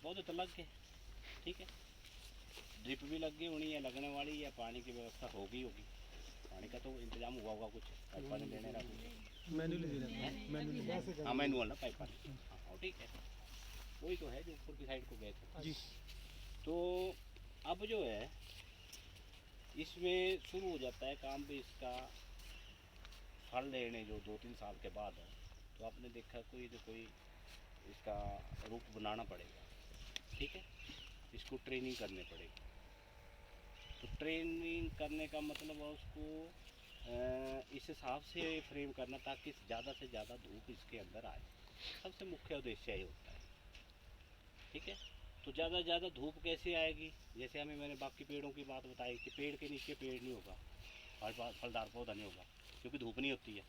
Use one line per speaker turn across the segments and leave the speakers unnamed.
पौधे तो लग गए, ठीक है, ड्रिप भी लग गई होनी है, लगने वाली, या पानी की व्यवस्था होगी होगी, पानी का तो इंतजाम हुआ होगा कुछ, पाइप पानी देने रहा कुछ
मैनुअली दे रहे हैं, मैनुअली।
हाँ मैनुअल ना पाइप पानी, हाँ ठीक है, वही तो है जो ऊपर की साइड को गए थे
जी।
तो अब जो है इसमें शुरू हो जाता है काम भी इसका, फल लेने जो 2-3 साल के बाद है, तो आपने देखा कोई तो कोई इसका रूप बनाना पड़ेगा, ठीक है, इसको ट्रेनिंग करनी पड़ेगी। तो ट्रेनिंग करने का मतलब है उसको इस हिसाब से फ्रेम करना ताकि ज़्यादा से ज़्यादा धूप इसके अंदर आए, सबसे मुख्य उद्देश्य यही होता है, ठीक है। तो ज़्यादा से ज़्यादा धूप कैसे आएगी, जैसे हमें मैंने बाकी पेड़ों की बात बताई कि पेड़ के नीचे पेड़ नहीं होगा, फलदार पौधा नहीं होगा, क्योंकि धूप नहीं होती है,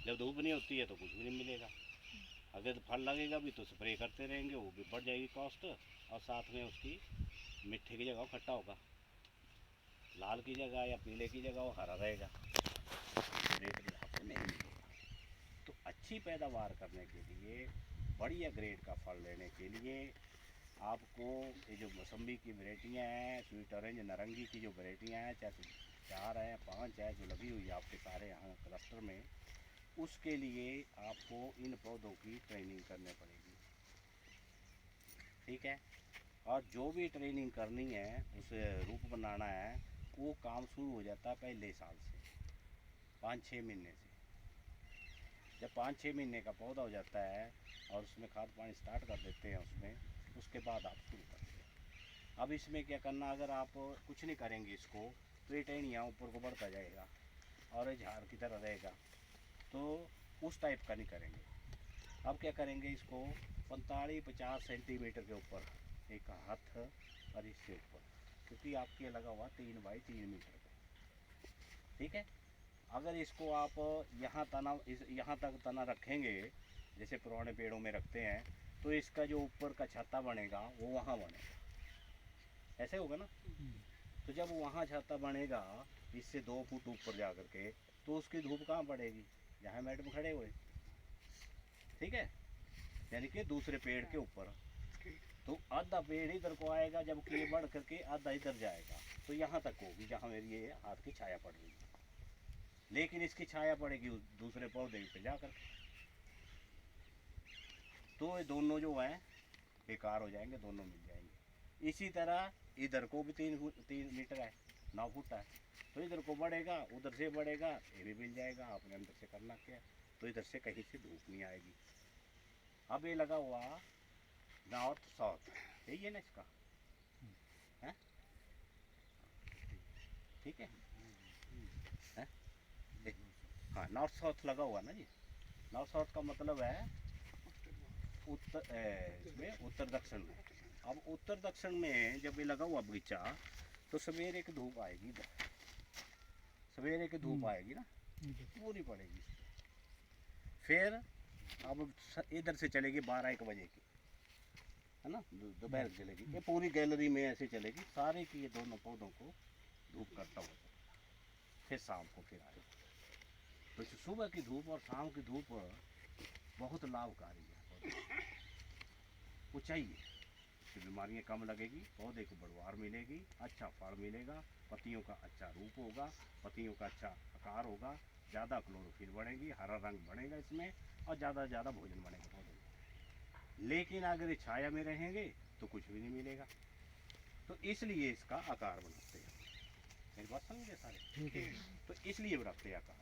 जब धूप नहीं होती है तो कुछ भी नहीं मिलेगा। अगर फल लगेगा भी तो स्प्रे करते रहेंगे, वो भी बढ़ जाएगी कॉस्ट, और साथ में उसकी मिट्टी की जगह खट्टा होगा, लाल की जगह या पीले की जगह वो हरा रहेगा, रेट भी आपको नहीं मिलेगा। तो अच्छी पैदावार करने के लिए, बढ़िया ग्रेड का फल लेने के लिए आपको ये जो मौसम्बी की वैरायटियाँ हैं, स्वीट ऑरेंज नारंगी की जो वैरायटियाँ हैं, चाहे 4 है 5 है जो लगी हुई है आपके सारे यहाँ क्लस्टर में, उसके लिए आपको इन पौधों की ट्रेनिंग करनी पड़ेगी, ठीक है। और जो भी ट्रेनिंग करनी है, उसे रूप बनाना है, वो काम शुरू हो जाता है पहले साल से, 5-6 महीने से। जब 5-6 महीने का पौधा हो जाता है और उसमें खाद पानी स्टार्ट कर देते हैं उसमें, उसके बाद आप शुरू करते हैं। अब इसमें क्या करना, अगर आप कुछ नहीं करेंगे इसको, तो ये टहनियाँ ऊपर को बढ़ता जाएगा और ये झाड़ की तरह रहेगा, तो उस टाइप का नहीं करेंगे। अब क्या करेंगे, इसको 45-50 सेंटीमीटर के ऊपर एक हाथ और इससे ऊपर, क्योंकि आपके लगा हुआ 3x3 मीटर पे, ठीक है। अगर इसको आप यहाँ तक तना रखेंगे, जैसे पुराने पेड़ों में रखते हैं, तो इसका जो ऊपर का छत्ता बनेगा वो वहाँ बनेगा, ऐसे होगा ना। तो जब वहाँ छत्ता बनेगा इससे 2 फुट ऊपर जा कर के, तो उसकी धूप कहाँ पड़ेगी, जहाँ मैडम खड़े हुए, ठीक है, यानी कि दूसरे पेड़ के ऊपर। तो आधा पेड़ इधर को आएगा, जबकि ये बढ़ करके आधा इधर जाएगा, तो यहाँ तक होगी जहाँ मेरी ये हाथ की छाया पड़ रही है, लेकिन इसकी छाया पड़ेगी उस दूसरे पौधे पे जाकर, तो ये दोनों जो हैं बेकार हो जाएंगे, दोनों मिल जाएंगे। इसी तरह इधर को भी 3 मीटर है, 9 फुट है, तो इधर को बढ़ेगा, उधर से बढ़ेगा, ये भी मिल जाएगा। आपने अंदर से करना क्या, तो इधर से कहीं से धूप नहीं आएगी। अब ये लगा हुआ नॉर्थ साउथ, यही है ना इसका, है ठीक है, हाँ नॉर्थ साउथ लगा हुआ ना जी। नॉर्थ साउथ का मतलब है इसमें उत्तर दक्षिण में। अब उत्तर दक्षिण में जब ये लगा हुआ बगीचा, तो सवेरे की धूप आएगी इधर, सवेरे की धूप आएगी ना, पूरी पड़ेगी इस पर। फिर अब इधर से चलेगी 12-1 बजे की, है ना, दोपहर चलेगी, ये पूरी गैलरी में ऐसे चलेगी सारे की, ये दोनों पौधों को धूप करता हुआ, फिर शाम को फिर आएगा। तो सुबह की धूप और शाम की धूप बहुत लाभकारी है, वो चाहिए, तो बीमारियाँ कम लगेगी, पौधे को बढ़वार मिलेगी, अच्छा फल मिलेगा, पत्तियों का अच्छा रूप होगा, पत्तियों का अच्छा आकार होगा, ज़्यादा क्लोरोफिल बढ़ेगी, हरा रंग बढ़ेगा इसमें, और ज़्यादा से ज़्यादा भोजन बनेगा पौधे में। लेकिन अगर ये छाया में रहेंगे तो कुछ भी नहीं मिलेगा, तो इसलिए इसका आकार बनाते हैं, मेरी बात समझे सारे, तो इसलिए रखते हैं आकार।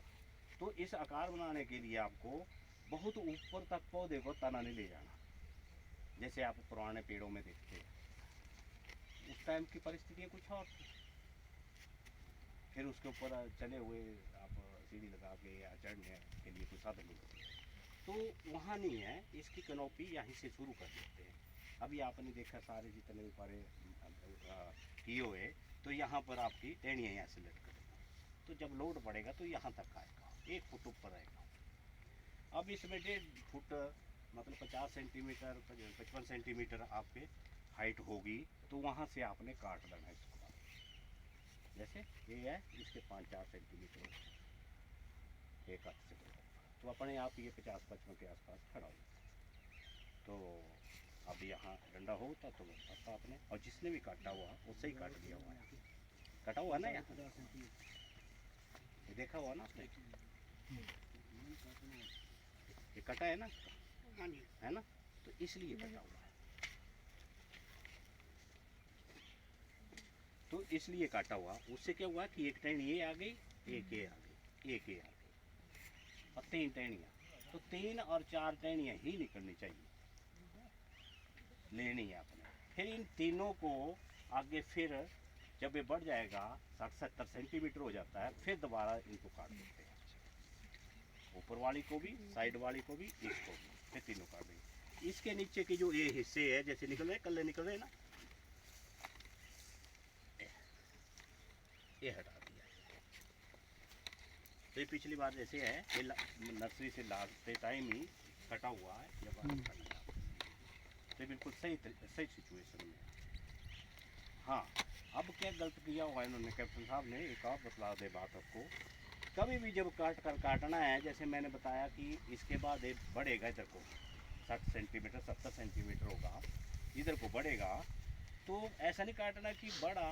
तो इस आकार बनाने के लिए आपको बहुत ऊपर तक पौधे को तना नहीं ले जाना, जैसे आप पुराने पेड़ों में देखते हैं, उस टाइम की परिस्थितियाँ कुछ और थी। फिर उसके ऊपर चले हुए आप सीढ़ी लगा के या चढ़ने के लिए कोई साधन नहीं होते, तो वहाँ नहीं है, इसकी कनोपी यहीं से शुरू कर देते हैं। अभी आपने देखा सारे जितने ऊपर किए हुए, तो यहाँ पर आपकी टहनियाँ यहाँ से लटक रही, तो जब लोड पड़ेगा तो यहाँ तक आएगा, 1 फुट ऊपर आएगा। अब इसमें 1.5 फुट मतलब 50 सेंटीमीटर 55 सेंटीमीटर आपके हाइट होगी, तो वहाँ से आपने काट देना है इसको, जैसे ये है इसके 5-4 सेंटीमीटर एक हाथ से, तो अपने आप ये 50-55 के आसपास खड़ा हो। तो अब जैसे यहाँ डंडा होता तो वो काटता आपने, और जिसने भी काटा हुआ उससे ही काट दिया हुआ है, कटा हुआ ना यहाँ, ये देखा हुआ ना आपने, ये कटा है ना, है ना, तो इसलिए कटा हुआ है, तो इसलिए काटा हुआ। उससे क्या हुआ कि एक टहनी ये आ गई, एक ये आ गई, एक ये आ गई, और 3 टहनियाँ, तो 3 और 4 टहनियाँ ही निकलनी चाहिए, लेनी है आपने। फिर इन तीनों को आगे, फिर जब ये बढ़ जाएगा 60-70 सेंटीमीटर हो जाता है, फिर दोबारा इनको काट देते हैं, ऊपर वाली को भी, साइड वाली को भी, इसको भी, फिर तीनों काट देंगे। इसके नीचे के जो ये हिस्से है, जैसे निकल रहे कल्ले निकल रहे ना, ये हटा दिया। तो ये पिछली बार जैसे है, ये नर्सरी से लाते टाइम ही कटा हुआ है, या बाहर कट गया, तो बिल्कुल सही सिचुएशन में। हाँ, अब क्या गलत किया हुआ है इन्होंने, कैप्टन साहब ने एक और बतला दे बात आपको, कभी भी जब काटना है, जैसे मैंने बताया कि इसके बाद ये बढ़ेगा, इधर को 60 सेंटीमीटर 70 सेंटीमीटर होगा, इधर को बढ़ेगा, तो ऐसा नहीं काटना कि बढ़ा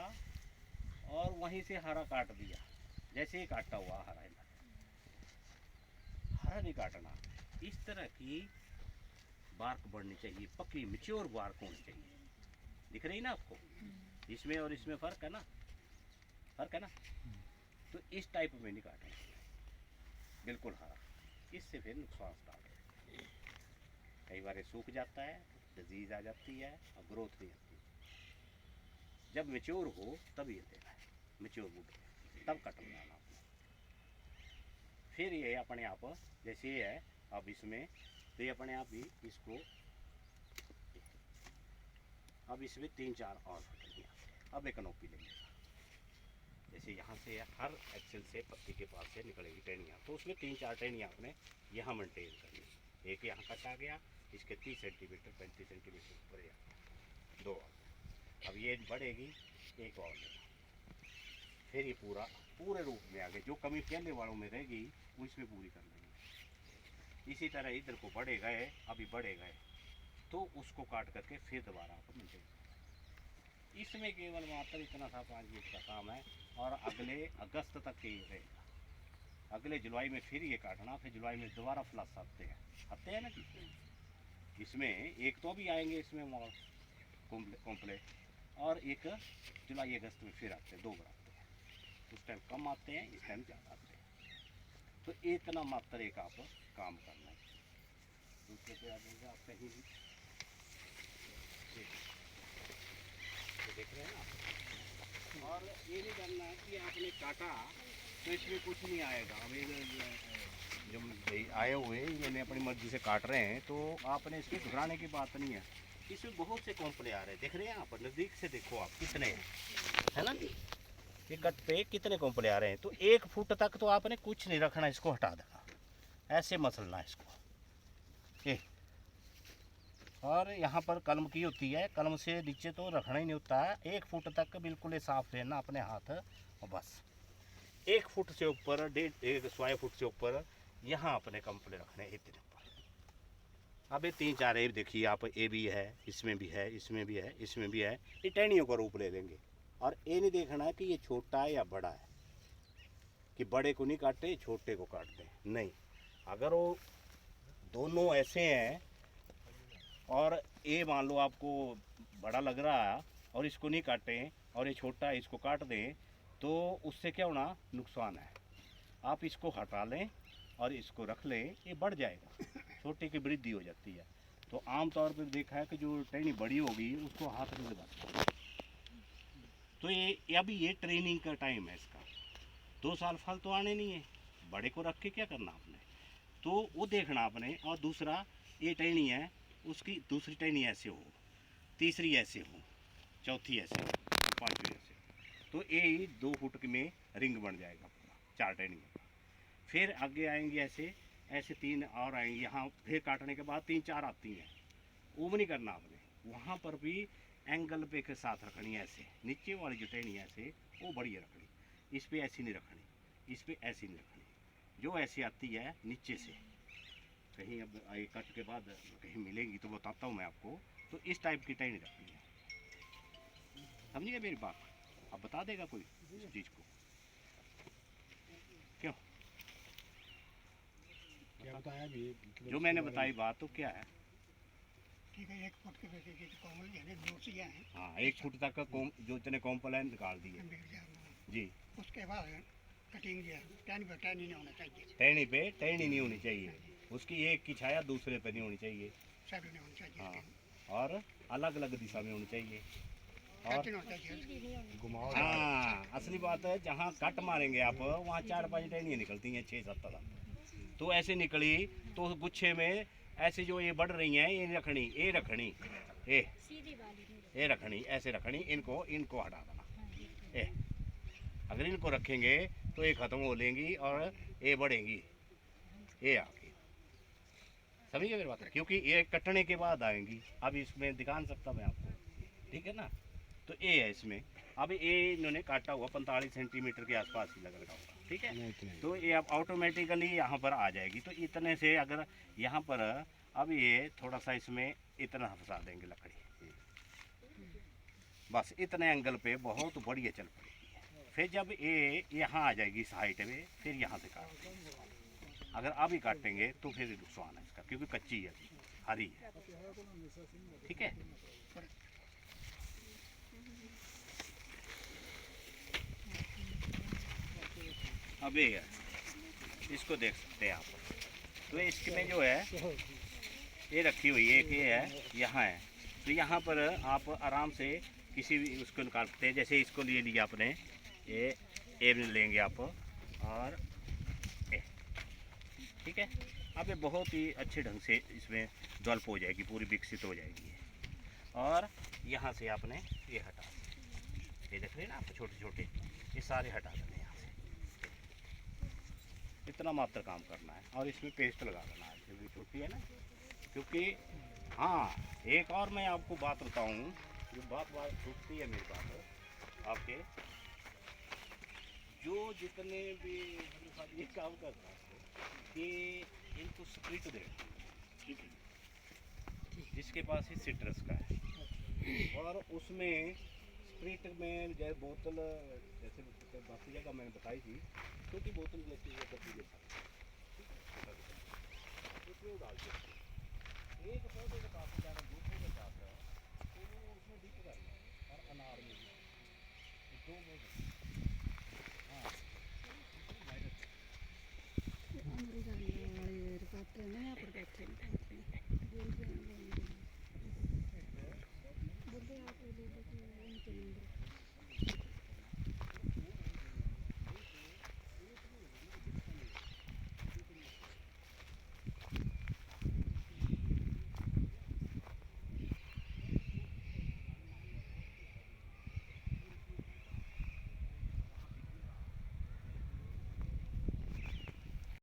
और वहीं से हरा काट दिया, जैसे ही काटा हुआ हरा नहीं काटना। इस तरह की बार्क बढ़नी चाहिए, पक्की मैच्योर बार्क होनी चाहिए। दिख रही ना आपको, इसमें और इसमें फर्क है ना, फर्क है ना, तो इस टाइप में नहीं काटना, बिल्कुल हरा, इससे फिर नुकसान स्टार्ट है। कई बार सूख जाता है, डिजीज आ जाती है और ग्रोथ नहीं आती। जब मैच्योर हो तब ये देना है, मैच्योर वुड तब कट बनाना आपने। फिर ये अपने आप जैसे ये है, अब इसमें तो ये अपने आप ही इसको, अब इसमें 3-4 और फटनियाँ, अब एक कनोपी लेंगे, जैसे यहाँ से हर एक्सेल से पत्ती के पास से निकलेगी टहनियाँ, तो उसमें 3-4 टहनियाँ आपने यहाँ मेंटेन करनी। एक यहाँ कट आ गया, इसके 30 सेंटीमीटर 35 सेंटीमीटर ऊपर या 2 और, अब ये बढ़ेगी, एक और लेना, फिर ये पूरे रूप में आगे जो कमी पहले वालों में रहेगी वो इसमें पूरी कर लेंगे। इसी तरह इधर को बढ़े गए, अभी बढ़े गए, तो उसको काट करके फिर दोबारा आपको मेंटेन करना। इसमें केवल मात्र इतना सा 5 मिनट का काम है, और अगले अगस्त तक ये रहेगा। अगले जुलाई में फिर ये काटना, फिर जुलाई में दोबारा फ्लस आते हैं ना कि इसमें एक तो भी आएंगे इसमें मोर कॉम्प्ले, और एक जुलाई अगस्त में फिर आते हैं, 2 बार आते हैं, उस टाइम कम आते हैं, इस टाइम ज़्यादा आते हैं। तो इतना मात्र एक आप काम करना है, दूसरे पे आ जाएगा आप कहीं भी, तो देख रहे हैं ना। और ये नहीं करना है कि आपने काटा तो इसमें कुछ नहीं आएगा। अब जब आए हुए मैंने अपनी मर्जी से काट रहे हैं, तो आपने इसके घबराने की बात नहीं है। इसमें बहुत से कॉम्पले आ रहे हैं, देख रहे हैं आप, नज़दीक से देखो आप कितने हैं, है ना, ये कट पे कितने कॉम्पले आ रहे हैं। तो 1 फुट तक तो आपने कुछ नहीं रखना, इसको हटा देना, ऐसे मसलना इसको, और यहाँ पर कलम की होती है, कलम से नीचे तो रखना ही नहीं होता है। 1 फुट तक बिल्कुल साफ रहना अपने हाथ, और बस 1 फुट से ऊपर, 1.5 फुट से ऊपर यहाँ अपने कम्पले रखने इतने ऊपर। अब ये 3-4 ये देखिए आप, ये भी है, इसमें भी है, इसमें भी है, इसमें भी है, ये टहनियों का रूप ले लेंगे। और ये नहीं देखना है कि ये छोटा है या बड़ा है, कि बड़े को नहीं काटते छोटे को काटते, नहीं। अगर वो दोनों ऐसे हैं और ये मान लो आपको बड़ा लग रहा है और इसको नहीं काटें, और ये छोटा है इसको काट दें, तो उससे क्या होना, नुकसान है। आप इसको हटा लें और इसको रख लें, ये बढ़ जाएगा, छोटे की वृद्धि हो जाती है। तो आम तौर पर देखा है कि जो टहनी बड़ी होगी उसको हाथ नहीं लगाते। तो ये अभी ये ट्रेनिंग का टाइम है इसका, 2 साल फल तो आने नहीं है, बड़े को रख के क्या करना आपने, तो वो देखना आपने। और दूसरा, ये टहनी है, उसकी दूसरी टहनी ऐसे हो, तीसरी ऐसे हो, चौथी ऐसे हो, 5वीं ऐसे, तो ये 2 फुट में रिंग बन जाएगा पूरा, 4 टहनियों का। फिर आगे आएंगे ऐसे, ऐसे 3 और आएंगे, यहाँ फिर काटने के बाद 3-4 आती हैं, वो भी नहीं करना आपने। वहाँ पर भी एंगल पे के साथ रखनी है, ऐसे नीचे वाली जो टहनी है ऐसे, वो बढ़िया रखनी, इस पर ऐसी नहीं रखनी, इस पर ऐसी नहीं रखनी, जो ऐसी आती है नीचे से, कहीं अब आई कट के बाद कहीं मिलेंगी तो बताता हूँ मैं आपको। तो इस टाइप की टहनी रखनी है, समझिए मेरी बात। अब बता देगा कोई इस चीज़ को? क्यों?
क्या बताया भी
जो मैंने बताई बात तो क्या है?
ठीक है, 1 फुट के वैसे के कोमल यानी दूसियाँ हैं,
हाँ, 1 फुट तक का जो इतने कॉम्पल है निकाल दिए
बिक जाएंगे।
जी।
उसके बाद कटिंग जो है टैन पे टैन ही नहीं होना चाहिए,
टहनी पे टहनी नहीं होनी चाहिए, उसकी एक की छाया दूसरे पे नहीं होनी चाहिए।
साइड नहीं होना चाहिए,
हाँ, और अलग अलग दिशा में होनी चाहिए। और
कट नहीं होना चाहिए।
घुमाओ
हाँ, असली बात है, जहाँ कट मारेंगे आप वहाँ 4-5 टहनियाँ निकलती हैं, 6-7 तक। तो ऐसे निकली तो गुच्छे में ऐसे जो ये बढ़ रही हैं, ये रखनी, ये रखनी, ऐसे रखनी, इनको हटा देना। ए अगर इनको रखेंगे तो ये ख़त्म हो लेंगी और ये बढ़ेंगी, ये आगे। समझिए मेरी बात, क्योंकि ये कटने के बाद आएंगी। अब इसमें दिखा नहीं सकता मैं आपको, ठीक है ना? तो ये है इसमें। अब ये इन्होंने काटा हुआ 45 सेंटीमीटर के आसपास ही लगा होगा, ठीक है? तो ये अब ऑटोमेटिकली यहाँ पर आ जाएगी। तो इतने से अगर यहाँ पर अब ये थोड़ा सा इसमें इतना फंसा देंगे लकड़ी, बस इतने एंगल पे बहुत बढ़िया चल पड़ेगी। फिर जब ये यहाँ आ जाएगी इस हाइट में, फिर यहाँ से काट देंगे। अगर अभी काटेंगे तो फिर नुकसान है इसका, क्योंकि कच्ची है, हरी है, ठीक है? अब ये है, इसको देख सकते हैं आप। तो इसमें जो है ये रखी हुई है, एक ये है, यहाँ है। तो यहाँ पर आप आराम से किसी भी उसको निकाल सकते हैं। जैसे इसको लिए लिया आपने, ये लेंगे आप और ए, ठीक है? अब ये बहुत ही अच्छे ढंग से इसमें डेवलप हो जाएगी, पूरी विकसित हो जाएगी। और यहाँ से आपने ये हटा, ये देख रहे हैं ना आप, छोटे छोटे ये सारे हटा देने यहाँ से। इतना मात्र काम करना है और इसमें पेस्ट लगा देना है, क्योंकि छोटी है ना। क्योंकि हाँ, एक और मैं आपको बात बताऊँ, जो बात छूटती है मेरी बात आपके, जो जितने भी ये काम करता है कि इनको स्प्रिट दे, ठीक है? जिसके पास ही सिट्रस का है, और उसमें स्प्रिट में जैसे बोतल, जैसे बाकी जगह मैंने बताई थी, छोटी बोतल जैसी वो कभी जैसा उसमें डाल के एक पौधे का काफ़ी ज़्यादा